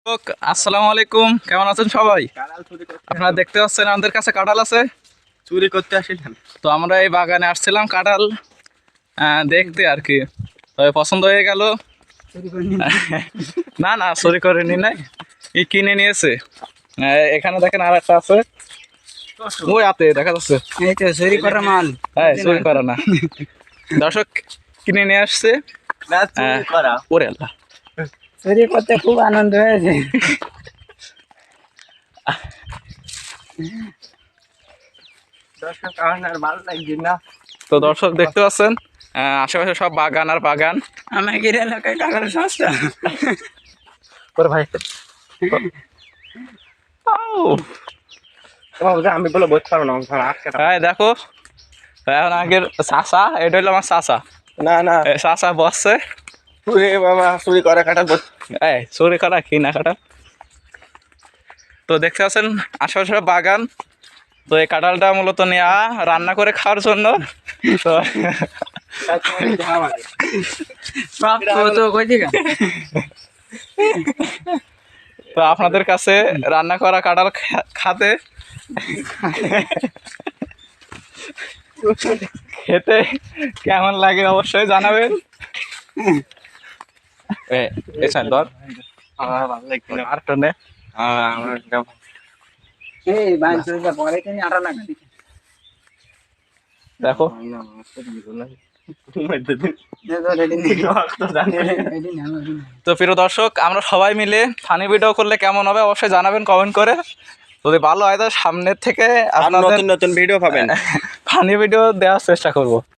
আসসালামু আলাইকুম, কেমন আছেন সবাই? আপনারা দেখতে পাচ্ছেন আমাদের কাছে কাঁঠাল আছে। চুরি করতে আসিলাম তো আমরা এই বাগানে আসছিলাম কাঁঠাল দেখতে আর কি। তবে পছন্দ হয়ে গেল। না না, চুরি করে নি নাই, কিনে নিয়েছে। এখানে দেখেন আর একটা আছে, ওই হাতে দেখা যাচ্ছে। চুরি করা মাল। হ্যাঁ, চুরি করা না, দর্শক কিনে নিয়ে আসছে। না চুরি করা ওরে আল্লাহ, চুরি করতে খুব আনন্দ হয়েছে। দর্শক আর ভালো লাগছে না। তো দর্শক দেখতে পাচ্ছেন আশেপাশে সব বাগান আর বাগান। আমাদের এলাকায় কাঁঠাল সস্তা। ওরে ভাই, আমি বলে বলতে পারবো না, আটকে হ্যাঁ দেখো, এখন আগের চাষা, এটা হলো আমার চাষা। না না চাষা বসছে। চুরি বাবা, চুরি করা কাটা এই চুরি করা কি না কাটা। তো দেখতে পাচ্ছেন আশেপাশে সব বাগান। তো এই কাঁঠালটা মূলত নেওয়া রান্না করে খাওয়ার জন্য। তো তো আপনাদের কাছে রান্না করা কাঁঠাল খাতে খেতে কেমন লাগে অবশ্যই জানাবেন। ধর ভালো লাগছে না। আর নে আমার দেখো। তো প্রিয় দর্শক, আমরা সবাই মিলে ফানি ভিডিও করলে কেমন হবে অবশ্যই জানাবেন কমেন্ট করে। যদি ভালো হয় তো সামনের থেকে আপনাদের নতুন নতুন ভিডিও পাবেন। ফানি ভিডিও দেওয়ার চেষ্টা করব।